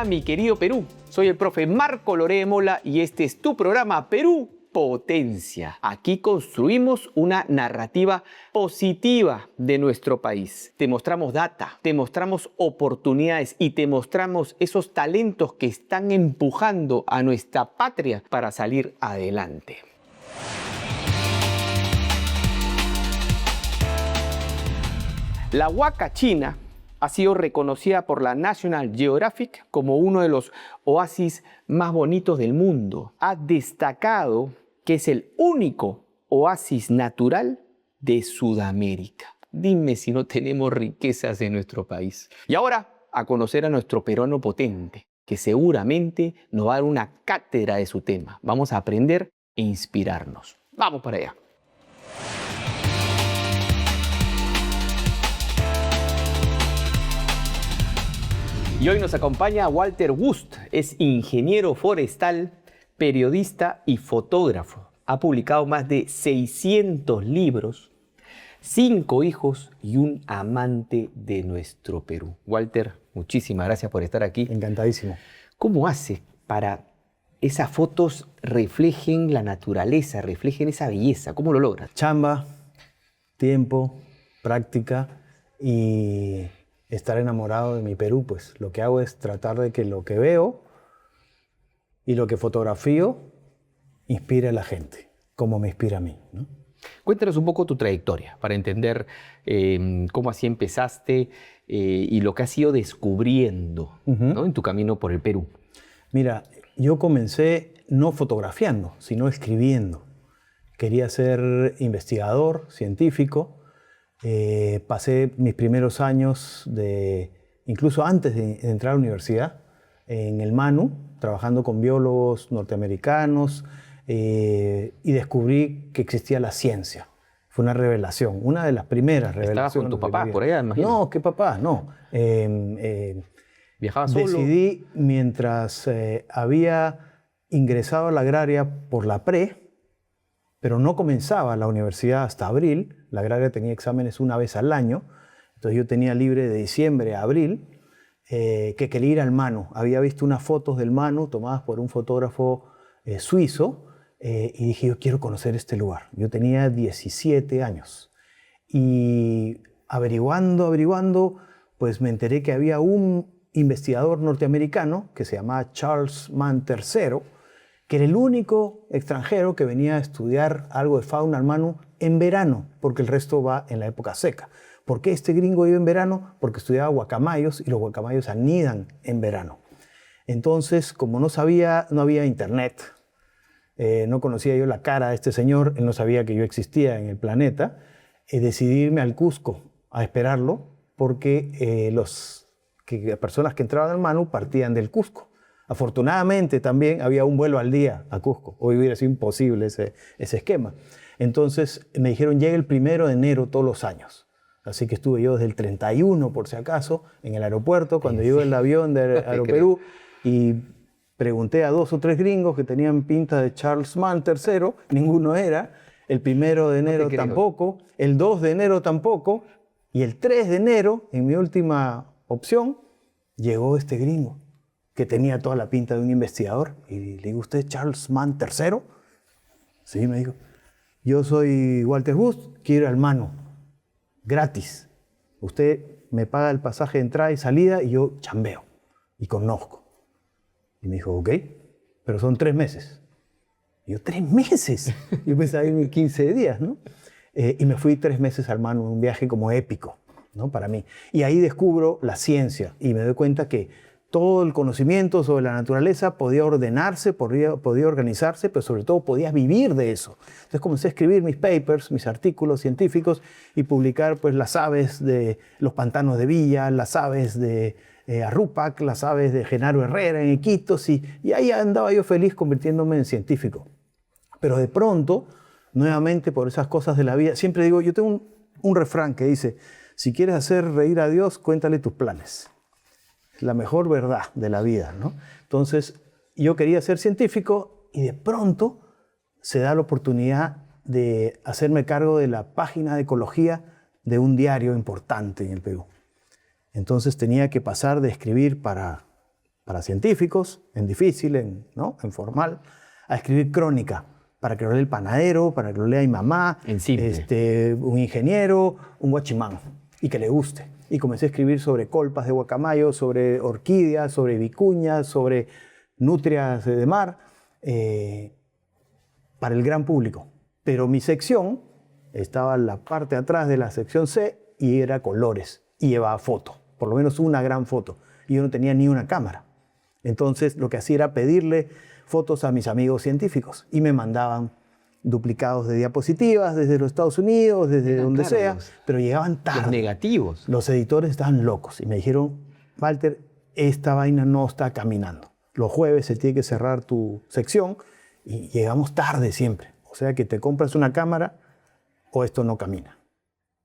mi querido Perú? Soy el profe Marco Loré Mola y este es tu programa Perú Potencia. Aquí construimos una narrativa positiva de nuestro país. Te mostramos data, te mostramos oportunidades y te mostramos esos talentos que están empujando a nuestra patria para salir adelante. La Huaca China ha sido reconocida por la National Geographic como uno de los oasis más bonitos del mundo. Ha destacado que es el único oasis natural de Sudamérica. Dime si no tenemos riquezas en nuestro país. Y ahora a conocer a nuestro peruano potente, que seguramente nos va a dar una cátedra de su tema. Vamos a aprender e inspirarnos. Vamos para allá. Y hoy nos acompaña Walter Wust, es ingeniero forestal, periodista y fotógrafo. Ha publicado más de 600 libros, 5 hijos y un amante de nuestro Perú. Walter, muchísimas gracias por estar aquí. Encantadísimo. ¿Cómo hace para esas fotos reflejen la naturaleza, reflejen esa belleza? ¿Cómo lo logras? Chamba, tiempo, práctica y estar enamorado de mi Perú. Pues lo que hago es tratar de que lo que veo y lo que fotografío inspire a la gente, como me inspira a mí, ¿no? Cuéntanos un poco tu trayectoria para entender cómo así empezaste y lo que has ido descubriendo, ¿no?, en tu camino por el Perú. Mira, yo comencé no fotografiando, sino escribiendo. Quería ser investigador, científico. Pasé mis primeros años, incluso antes de entrar a la universidad, en el MANU, trabajando con biólogos norteamericanos, y descubrí que existía la ciencia. Fue una revelación, una de las primeras revelaciones. ¿Estabas con tu papá por allá, imagino? No, ¿qué papá? No. ¿Viajabas solo? Decidí, mientras había ingresado a la agraria por la pre, pero no comenzaba la universidad hasta abril. La agraria tenía exámenes una vez al año, entonces yo tenía libre de diciembre a abril, que quería ir al MANU. Había visto unas fotos del MANU tomadas por un fotógrafo suizo, y dije, yo quiero conocer este lugar. Yo tenía 17 años y averiguando, pues me enteré que había un investigador norteamericano que se llamaba Charles Mann III, que era el único extranjero que venía a estudiar algo de fauna al MANU en verano, porque el resto va en la época seca. ¿Por qué este gringo iba en verano? Porque estudiaba guacamayos y los guacamayos anidan en verano. Entonces, como no había internet, no conocía yo la cara de este señor, él no sabía que yo existía en el planeta, decidí irme al Cusco a esperarlo, porque las personas que entraban al MANU partían del Cusco. Afortunadamente también había un vuelo al día a Cusco. Hoy hubiera sido imposible ese esquema. Entonces me dijeron, llega el 1 de enero todos los años. Así que estuve yo desde el 31, por si acaso, en el aeropuerto, cuando llegó el avión de Aeroperú, y pregunté a 2 o 3 gringos que tenían pinta de Charles Mann III, ninguno era. El 1 de enero tampoco, el 2 de enero tampoco, y el 3 de enero, en mi última opción, llegó este gringo, que tenía toda la pinta de un investigador. Y le digo, ¿usted es Charles Mann III? Sí, me dijo. Yo soy Walter Wust, quiero ir al MANU, gratis. Usted me paga el pasaje de entrada y salida y yo chambeo y conozco. Y me dijo, ok, pero son 3 meses. Y yo, ¿3 meses? Yo pensaba irme 15 días, ¿no? Y me fui 3 meses al MANU, un viaje como épico, ¿no?, para mí. Y ahí descubro la ciencia y me doy cuenta que todo el conocimiento sobre la naturaleza podía ordenarse, podía organizarse, pero sobre todo podías vivir de eso. Entonces comencé a escribir mis papers, mis artículos científicos y publicar, pues, las aves de los pantanos de Villa, las aves de Arrupac, las aves de Genaro Herrera en Iquitos, y ahí andaba yo feliz convirtiéndome en científico. Pero de pronto, nuevamente por esas cosas de la vida, siempre digo, yo tengo un refrán que dice, si quieres hacer reír a Dios, cuéntale tus planes. La mejor verdad de la vida, ¿no? Entonces, yo quería ser científico y de pronto se da la oportunidad de hacerme cargo de la página de ecología de un diario importante en el Perú. Entonces tenía que pasar de escribir para para científicos, en difícil, ¿no? En formal, a escribir crónica, para que lo lea el panadero, para que lo lea mi mamá, En simple. un ingeniero, un guachimán, y que le guste. Y comencé a escribir sobre colpas de guacamayo, sobre orquídeas, sobre vicuñas, sobre nutrias de mar, para el gran público. Pero mi sección estaba en la parte de atrás de la sección C y era colores, y llevaba foto, por lo menos una gran foto. Y yo no tenía ni una cámara. Entonces lo que hacía era pedirle fotos a mis amigos científicos y me mandaban duplicados de diapositivas desde los Estados Unidos, desde donde sea, pero llegaban tarde. Los negativos. Los editores estaban locos y me dijeron, Walter, esta vaina no está caminando. Los jueves se tiene que cerrar tu sección y llegamos tarde siempre. O sea que te compras una cámara o esto no camina.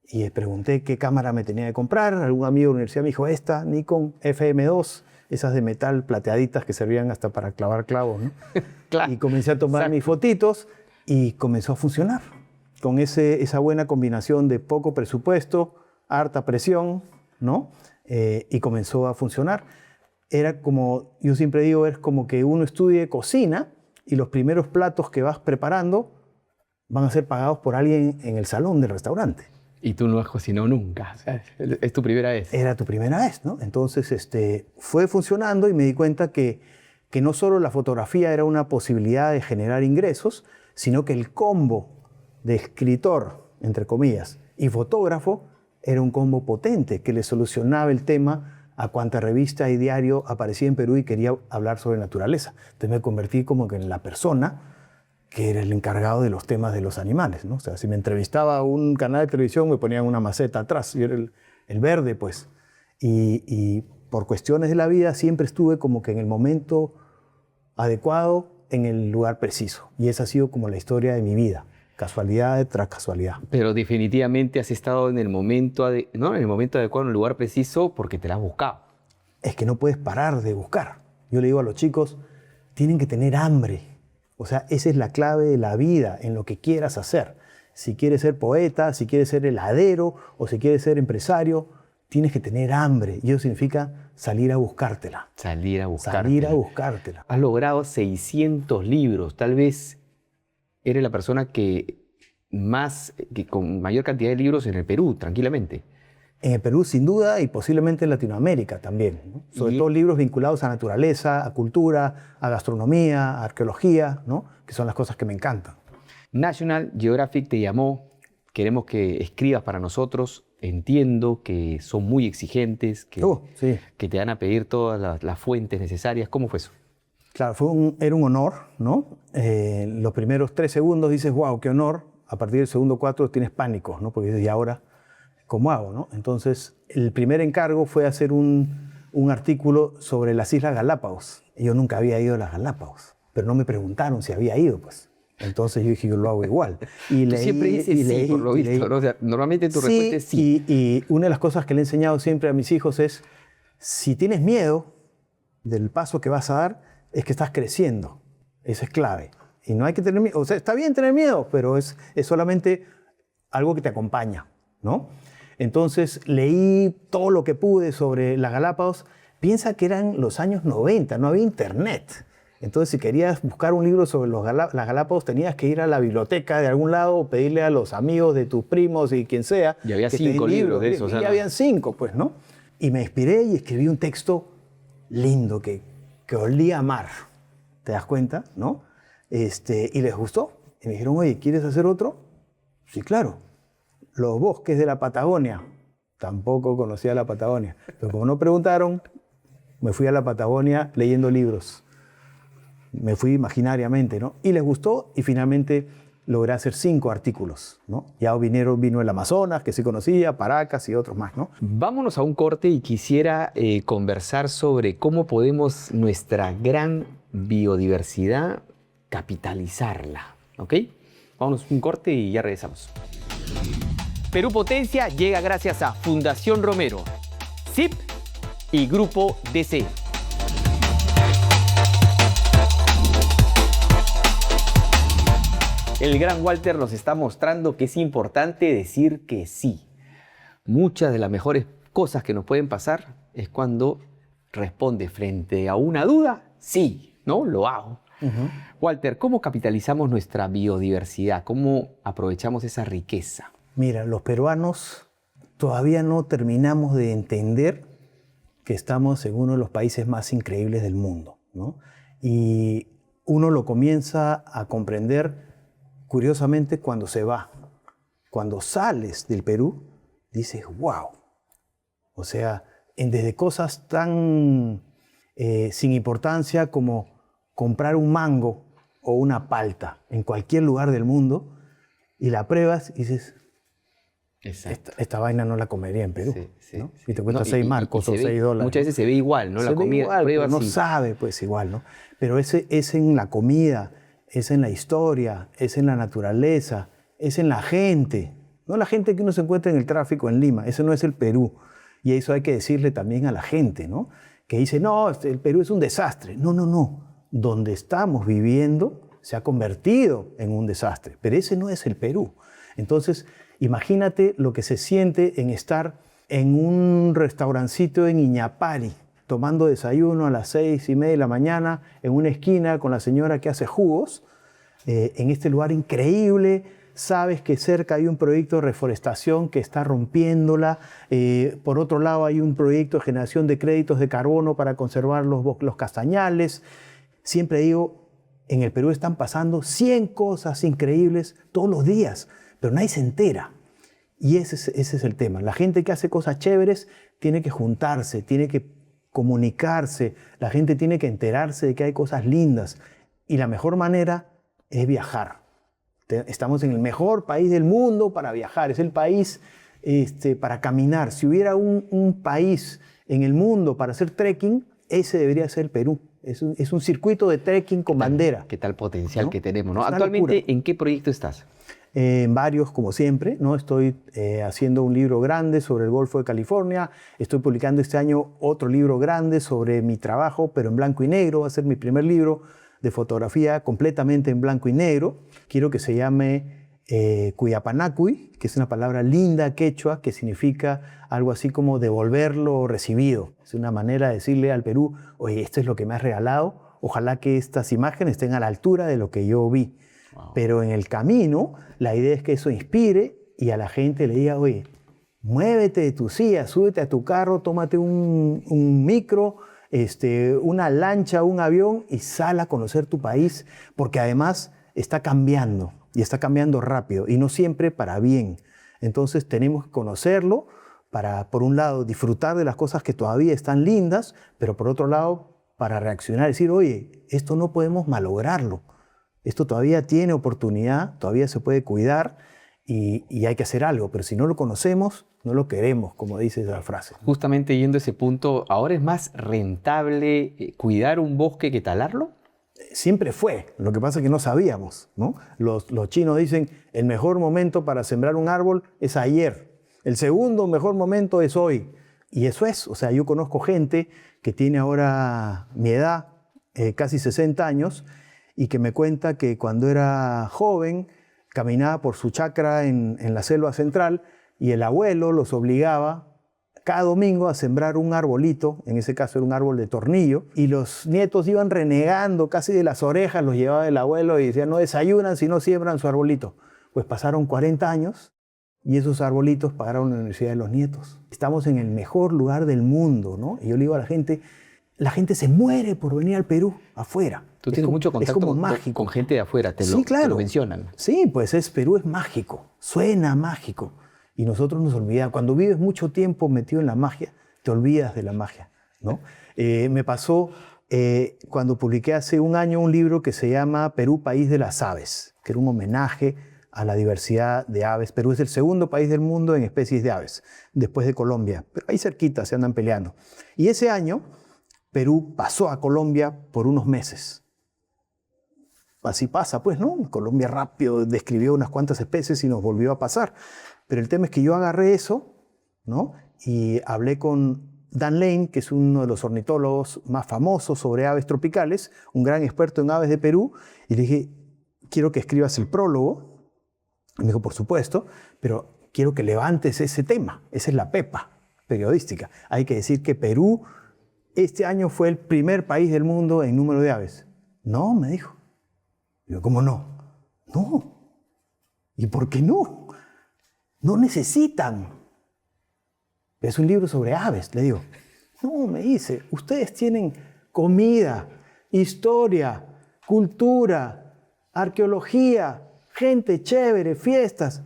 Y les pregunté qué cámara me tenía que comprar. Algún amigo de la universidad me dijo, esta Nikon FM2, esas de metal plateaditas que servían hasta para clavar clavos, ¿no? Claro. Y comencé a tomar mis fotitos y comenzó a funcionar. Con esa buena combinación de poco presupuesto, harta presión, ¿no? Y comenzó a funcionar. Era como, yo siempre digo, es como que uno estudie cocina y los primeros platos que vas preparando van a ser pagados por alguien en el salón del restaurante. Y tú no has cocinado nunca. O sea, es tu primera vez. Era tu primera vez, ¿no? Entonces fue funcionando y me di cuenta que no solo la fotografía era una posibilidad de generar ingresos, sino que el combo de escritor, entre comillas, y fotógrafo era un combo potente que le solucionaba el tema a cuanta revista y diario aparecía en Perú y quería hablar sobre naturaleza. Entonces me convertí como que en la persona que era el encargado de los temas de los animales, ¿no? O sea, si me entrevistaba a un canal de televisión, me ponían una maceta atrás, yo era el verde, pues. Y por cuestiones de la vida siempre estuve como que en el momento adecuado, en el lugar preciso. Y esa ha sido como la historia de mi vida, casualidad tras casualidad. Pero definitivamente has estado en el momento, ¿no? En el momento adecuado, en el lugar preciso, porque te la has buscado. Es que no puedes parar de buscar. Yo le digo a los chicos, tienen que tener hambre. O sea, esa es la clave de la vida, en lo que quieras hacer. Si quieres ser poeta, si quieres ser heladero o si quieres ser empresario, tienes que tener hambre. Y eso significa salir a buscártela. Salir a buscártela. Salir a buscártela. Has logrado 600 libros. Tal vez eres la persona con mayor cantidad de libros en el Perú, tranquilamente. En el Perú, sin duda, y posiblemente en Latinoamérica también, ¿no? Sobre todo libros vinculados a naturaleza, a cultura, a gastronomía, a arqueología, ¿no? Que son las cosas que me encantan. National Geographic te llamó, queremos que escribas para nosotros. Entiendo que son muy exigentes, Sí. que te van a pedir todas las fuentes necesarias. ¿Cómo fue eso? Claro, era un honor, ¿no? Los primeros 3 segundos dices, wow, qué honor. A partir del segundo 4 tienes pánico, ¿no? Porque dices, ¿y ahora cómo hago, no? Entonces, el primer encargo fue hacer un artículo sobre las Islas Galápagos. Yo nunca había ido a las Galápagos, pero no me preguntaron si había ido, pues. Entonces yo dije, yo lo hago igual. Y Tú siempre dices sí, por lo visto, ¿no? O sea, normalmente tu respuesta es sí. Y una de las cosas que le he enseñado siempre a mis hijos es, si tienes miedo del paso que vas a dar, es que estás creciendo. Eso es clave. Y no hay que tener miedo. O sea, está bien tener miedo, pero es solamente algo que te acompaña, ¿no? Entonces leí todo lo que pude sobre las Galápagos. Piensa que eran los años 90, no había internet. Entonces, si querías buscar un libro sobre las Galápagos, tenías que ir a la biblioteca de algún lado o pedirle a los amigos de tus primos y quien sea. Y había 5 libros de eso. Y habían 5, pues, ¿no? Y me inspiré y escribí un texto lindo que olía a mar. ¿Te das cuenta? ¿No? Y les gustó. Y me dijeron, oye, ¿quieres hacer otro? Sí, claro. Los bosques de la Patagonia. Tampoco conocía la Patagonia. Pero como no preguntaron, me fui a la Patagonia leyendo libros. Me fui imaginariamente, ¿no? Y les gustó y finalmente logré hacer 5 artículos, ¿no? Ya vino el Amazonas, que sí conocía, Paracas y otros más, ¿no? Vámonos a un corte y quisiera conversar sobre cómo podemos nuestra gran biodiversidad capitalizarla, ¿ok? Vámonos a un corte y ya regresamos. Perú Potencia llega gracias a Fundación Romero, CIP y Grupo DC. El gran Walter nos está mostrando que es importante decir que sí. Muchas de las mejores cosas que nos pueden pasar es cuando responde frente a una duda, sí, ¿no? Lo hago. Walter, ¿cómo capitalizamos nuestra biodiversidad? ¿Cómo aprovechamos esa riqueza? Mira, los peruanos todavía no terminamos de entender que estamos en uno de los países más increíbles del mundo, ¿no? Y uno lo comienza a comprender, curiosamente, cuando se va. Cuando sales del Perú, dices, wow. O sea, desde cosas tan sin importancia como comprar un mango o una palta en cualquier lugar del mundo, y la pruebas y dices, esta vaina no la comería en Perú. Sí, ¿no? Y te cuesta 6 marcos o 6 dólares. Muchas veces se ve igual, ¿no? La comida, igual, pero no sabe pues igual, ¿no? Pero es en la comida, es en la historia, es en la naturaleza, es en la gente. No la gente que uno se encuentra en el tráfico en Lima, eso no es el Perú. Y eso hay que decirle también a la gente, ¿no? Que dice, no, el Perú es un desastre. No, no, no. Donde estamos viviendo se ha convertido en un desastre, pero ese no es el Perú. Entonces, imagínate lo que se siente en estar en un restaurancito en Iñapari, tomando desayuno a las 6:30 de la mañana, en una esquina con la señora que hace jugos, en este lugar increíble. Sabes que cerca hay un proyecto de reforestación que está rompiéndola. Por otro lado, hay un proyecto de generación de créditos de carbono para conservar los castañales. Siempre digo, en el Perú están pasando 100 cosas increíbles todos los días, pero nadie se entera. Y ese es el tema. La gente que hace cosas chéveres tiene que juntarse, tiene que comunicarse, la gente tiene que enterarse de que hay cosas lindas. Y la mejor manera es viajar. Estamos en el mejor país del mundo para viajar, es el país para caminar. Si hubiera un país en el mundo para hacer trekking, ese debería ser el Perú. Es un circuito de trekking con bandera. ¿Qué tal potencial, ¿no?, que tenemos, ¿no? Es una Actualmente, locura. ¿en qué proyecto estás? En varios, como siempre, ¿no? Estoy haciendo un libro grande sobre el Golfo de California. Estoy publicando este año otro libro grande sobre mi trabajo, pero en blanco y negro. Va a ser mi primer libro de fotografía completamente en blanco y negro. Quiero que se llame Cuyapanacui, que es una palabra linda quechua que significa algo así como devolver lo recibido. Es una manera de decirle al Perú, oye, esto es lo que me has regalado, ojalá que estas imágenes estén a la altura de lo que yo vi. Wow. Pero en el camino, la idea es que eso inspire y a la gente le diga, oye, muévete de tu silla, súbete a tu carro, tómate un micro, una lancha, un avión y sal a conocer tu país, porque además está cambiando y está cambiando rápido y no siempre para bien. Entonces tenemos que conocerlo para, por un lado, disfrutar de las cosas que todavía están lindas, pero por otro lado, para reaccionar y decir, oye, esto no podemos malograrlo. Esto todavía tiene oportunidad, todavía se puede cuidar y hay que hacer algo, pero si no lo conocemos, no lo queremos, como dice esa frase. Justamente yendo a ese punto, ¿ahora es más rentable cuidar un bosque que talarlo? Siempre fue, lo que pasa es que no sabíamos, ¿no? Los chinos dicen, el mejor momento para sembrar un árbol es ayer, el segundo mejor momento es hoy. Y eso es, o sea, yo conozco gente que tiene ahora mi edad, casi 60 años, y que me cuenta que cuando era joven caminaba por su chacra en la selva central y el abuelo los obligaba cada domingo a sembrar un arbolito, en ese caso era un árbol de tornillo, y los nietos iban renegando casi de las orejas, los llevaba el abuelo y decían no desayunan si no siembran su arbolito. Pues pasaron 40 años y esos arbolitos pagaron la universidad de los nietos. Estamos en el mejor lugar del mundo, ¿no? Y yo le digo a la gente se muere por venir al Perú, afuera. Tú tienes mucho contacto con gente de afuera, te lo mencionan. Sí, pues Perú es mágico, suena mágico. Y nosotros nos olvidamos. Cuando vives mucho tiempo metido en la magia, te olvidas de la magia, ¿no? Me pasó cuando publiqué hace un año un libro que se llama Perú, País de las Aves, que era un homenaje a la diversidad de aves. Perú es el segundo país del mundo en especies de aves, después de Colombia. Pero ahí cerquita se andan peleando. Y ese año, Perú pasó a Colombia por unos meses. Así pasa, pues, ¿no? Colombia rápido describió unas cuantas especies y nos volvió a pasar. Pero el tema es que yo agarré eso, ¿no? Y hablé con Dan Lane, que es uno de los ornitólogos más famosos sobre aves tropicales, un gran experto en aves de Perú, y le dije, quiero que escribas el prólogo. Y me dijo, por supuesto, pero quiero que levantes ese tema. Esa es la pepa periodística. Hay que decir que Perú este año fue el primer país del mundo en número de aves. No, me dijo. Yo, ¿cómo no? No. ¿Y por qué no? No necesitan. Es un libro sobre aves, le digo. No, me dice, ustedes tienen comida, historia, cultura, arqueología, gente chévere, fiestas.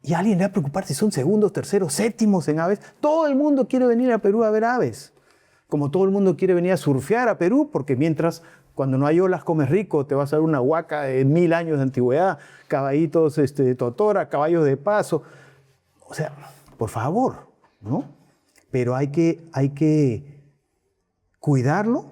¿Y a alguien le va a preocupar si son segundos, terceros, séptimos en aves? Todo el mundo quiere venir a Perú a ver aves. Como todo el mundo quiere venir a surfear a Perú, porque mientras cuando no hay olas comes rico, te vas a ver una huaca de 1000 años de antigüedad, caballitos de totora, caballos de paso. O sea, por favor, ¿no? Pero hay que cuidarlo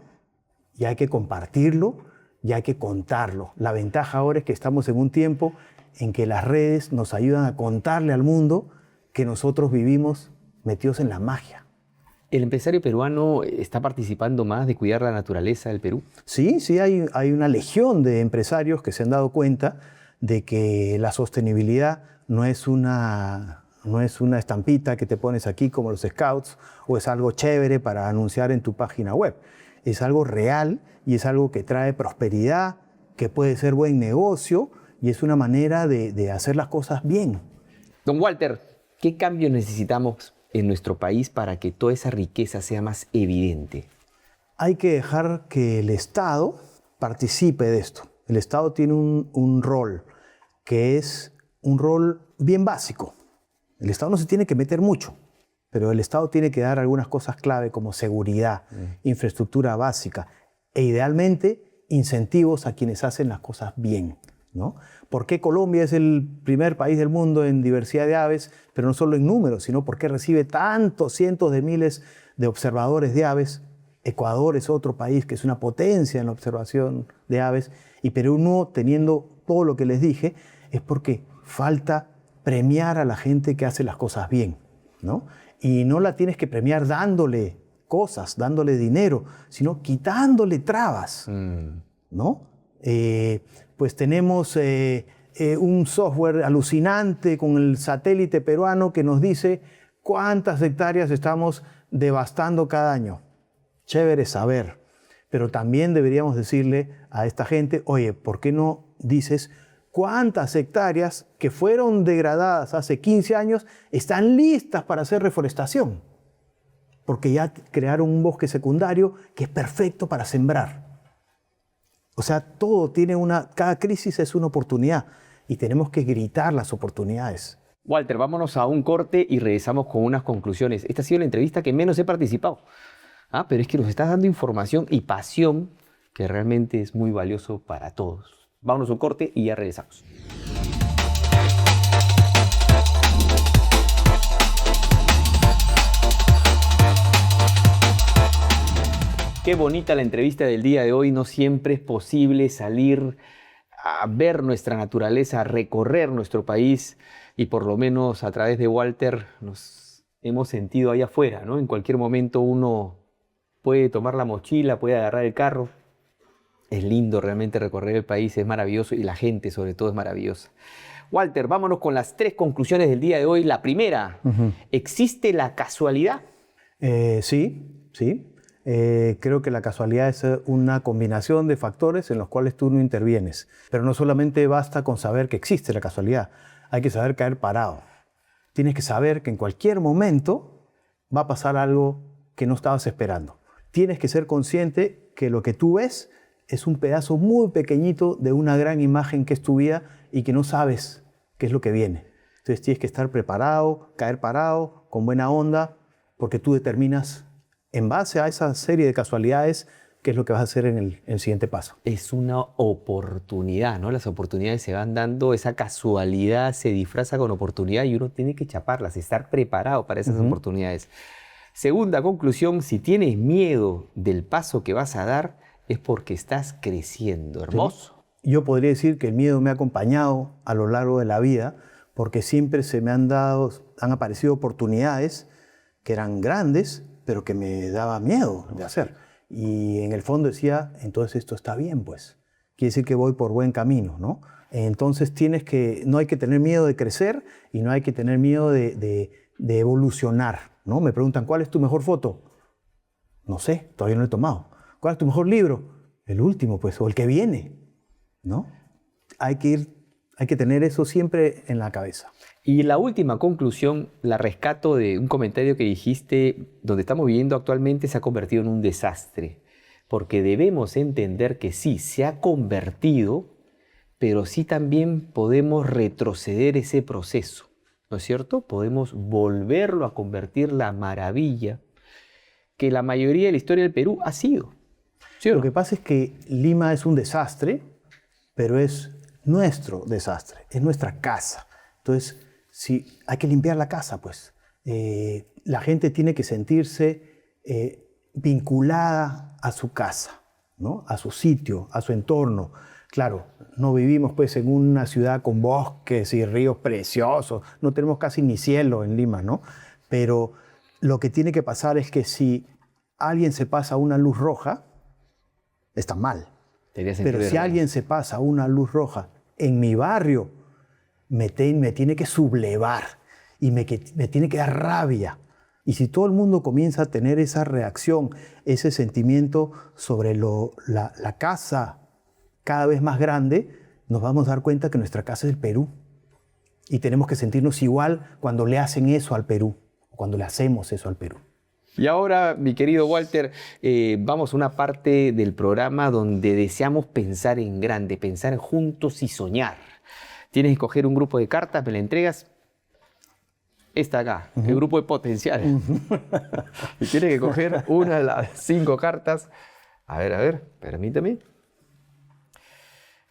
y hay que compartirlo y hay que contarlo. La ventaja ahora es que estamos en un tiempo en que las redes nos ayudan a contarle al mundo que nosotros vivimos metidos en la magia. ¿El empresario peruano está participando más de cuidar la naturaleza del Perú? Sí, hay una legión de empresarios que se han dado cuenta de que la sostenibilidad no es una estampita que te pones aquí como los scouts o es algo chévere para anunciar en tu página web. Es algo real y es algo que trae prosperidad, que puede ser buen negocio y es una manera de hacer las cosas bien. Don Walter, ¿qué cambios necesitamos en nuestro país para que toda esa riqueza sea más evidente? Hay que dejar que el Estado participe de esto. El Estado tiene un rol que es un rol bien básico. El Estado no se tiene que meter mucho, pero el Estado tiene que dar algunas cosas clave como seguridad, infraestructura básica e idealmente incentivos a quienes hacen las cosas bien, ¿no? ¿Por qué Colombia es el primer país del mundo en diversidad de aves, pero no solo en números, sino porque recibe tantos cientos de miles de observadores de aves? Ecuador es otro país que es una potencia en la observación de aves y Perú no, teniendo todo lo que les dije, es porque falta premiar a la gente que hace las cosas bien, ¿no? Y no la tienes que premiar dándole cosas, dándole dinero, sino quitándole trabas, ¿no? Pues tenemos un software alucinante con el satélite peruano que nos dice cuántas hectáreas estamos devastando cada año. Chévere saber, pero también deberíamos decirle a esta gente, oye, ¿por qué no dices cuántas hectáreas que fueron degradadas hace 15 años están listas para hacer reforestación? Porque ya crearon un bosque secundario que es perfecto para sembrar. O sea, todo tiene cada crisis es una oportunidad y tenemos que gritar las oportunidades. Walter, vámonos a un corte y regresamos con unas conclusiones. Esta ha sido la entrevista que menos he participado. Pero es que nos estás dando información y pasión que realmente es muy valioso para todos. Vámonos a un corte y ya regresamos. Qué bonita la entrevista del día de hoy. No siempre es posible salir a ver nuestra naturaleza, a recorrer nuestro país y por lo menos a través de Walter nos hemos sentido allá afuera, ¿no? En cualquier momento uno puede tomar la mochila, puede agarrar el carro. Es lindo realmente recorrer el país, es maravilloso y la gente sobre todo es maravillosa. Walter, vámonos con las 3 conclusiones del día de hoy. La primera, ¿existe la casualidad? Sí. Creo que la casualidad es una combinación de factores en los cuales tú no intervienes. Pero no solamente basta con saber que existe la casualidad, hay que saber caer parado. Tienes que saber que en cualquier momento va a pasar algo que no estabas esperando. Tienes que ser consciente que lo que tú ves es un pedazo muy pequeñito de una gran imagen que es tu vida y que no sabes qué es lo que viene. Entonces tienes que estar preparado, caer parado, con buena onda, porque tú determinas en base a esa serie de casualidades qué es lo que vas a hacer en el siguiente paso. Es una oportunidad, ¿no? Las oportunidades se van dando, esa casualidad se disfraza con oportunidad y uno tiene que chaparlas, estar preparado para esas oportunidades. Segunda conclusión, si tienes miedo del paso que vas a dar, es porque estás creciendo. Hermoso. Sí. Yo podría decir que el miedo me ha acompañado a lo largo de la vida porque siempre se me han aparecido oportunidades que eran grandes, pero que me daba miedo de hacer. Y en el fondo decía, entonces esto está bien, pues. Quiere decir que voy por buen camino, ¿no? Entonces no hay que tener miedo de crecer y no hay que tener miedo de evolucionar, ¿no? Me preguntan, ¿cuál es tu mejor foto? No sé, todavía no lo he tomado. ¿Cuál es tu mejor libro? El último, pues, o el que viene, ¿no? Hay que tener eso siempre en la cabeza. Y la última conclusión la rescato de un comentario que dijiste: donde estamos viviendo actualmente se ha convertido en un desastre, porque debemos entender que sí, se ha convertido, pero sí también podemos retroceder ese proceso, ¿no es cierto? Podemos volverlo a convertir la maravilla que la mayoría de la historia del Perú ha sido. ¿Sí o no? Lo que pasa es que Lima es un desastre, pero es nuestro desastre, es nuestra casa. Entonces, si hay que limpiar la casa, pues la gente tiene que sentirse vinculada a su casa, ¿no? A su sitio, a su entorno. Claro, no vivimos pues en una ciudad con bosques y ríos preciosos, no tenemos casi ni cielo en Lima, ¿no? Pero lo que tiene que pasar es que si alguien se pasa una luz roja, está mal. Pero si alguien se pasa una luz roja en mi barrio, me tiene que sublevar y me tiene que dar rabia. Y si todo el mundo comienza a tener esa reacción, ese sentimiento sobre la casa cada vez más grande, nos vamos a dar cuenta que nuestra casa es el Perú. Y tenemos que sentirnos igual cuando le hacen eso al Perú, cuando le hacemos eso al Perú. Y ahora, mi querido Walter, vamos a una parte del programa donde deseamos pensar en grande, pensar juntos y soñar. Tienes que coger un grupo de cartas, me la entregas. Esta acá, el grupo de potenciales. Y tienes que coger una de las 5 cartas. A ver, permítame.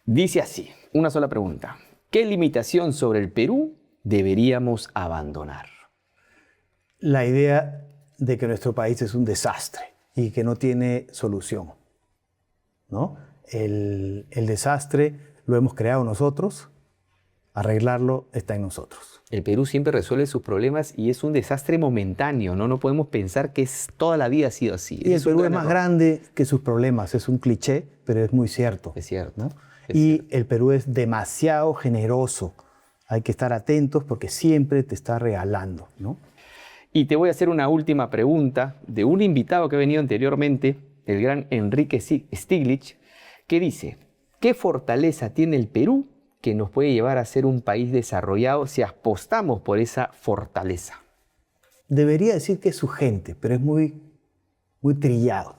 Dice así, una sola pregunta. ¿Qué limitación sobre el Perú deberíamos abandonar? La idea de que nuestro país es un desastre y que no tiene solución, ¿no? El desastre lo hemos creado nosotros, arreglarlo está en nosotros. El Perú siempre resuelve sus problemas y es un desastre momentáneo, ¿no? No podemos pensar que toda la vida ha sido así. Y el Perú es más grande que sus problemas, es un cliché, pero es muy cierto. Es cierto. ¿No? Y el Perú es demasiado generoso. Hay que estar atentos porque siempre te está regalando, ¿no? Y te voy a hacer una última pregunta de un invitado que ha venido anteriormente, el gran Enrique Stiglitz, que dice: ¿qué fortaleza tiene el Perú que nos puede llevar a ser un país desarrollado si apostamos por esa fortaleza? Debería decir que es su gente, pero es muy trillado.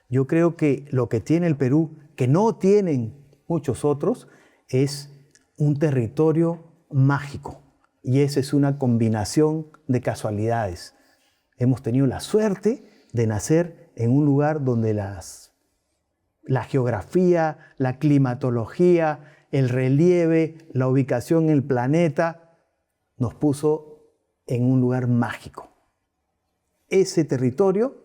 Yo creo que lo que tiene el Perú, que no tienen muchos otros, es un territorio mágico. Y esa es una combinación de casualidades. Hemos tenido la suerte de nacer en un lugar donde la geografía, la climatología, el relieve, la ubicación en el planeta, nos puso en un lugar mágico. Ese territorio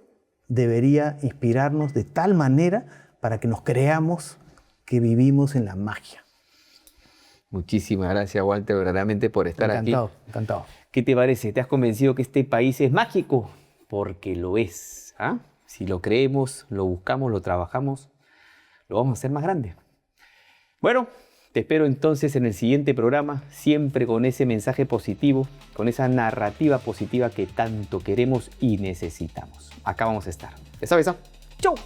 debería inspirarnos de tal manera para que nos creamos que vivimos en la magia. Muchísimas gracias, Walter, verdaderamente por estar aquí. Encantado. ¿Qué te parece? ¿Te has convencido que este país es mágico? Porque lo es. ¿Ah? Si lo creemos, lo buscamos, lo trabajamos, lo vamos a hacer más grande. Bueno, te espero entonces en el siguiente programa, siempre con ese mensaje positivo, con esa narrativa positiva que tanto queremos y necesitamos. Acá vamos a estar. ¿Ya sabes? ¿Ah? ¡Chau!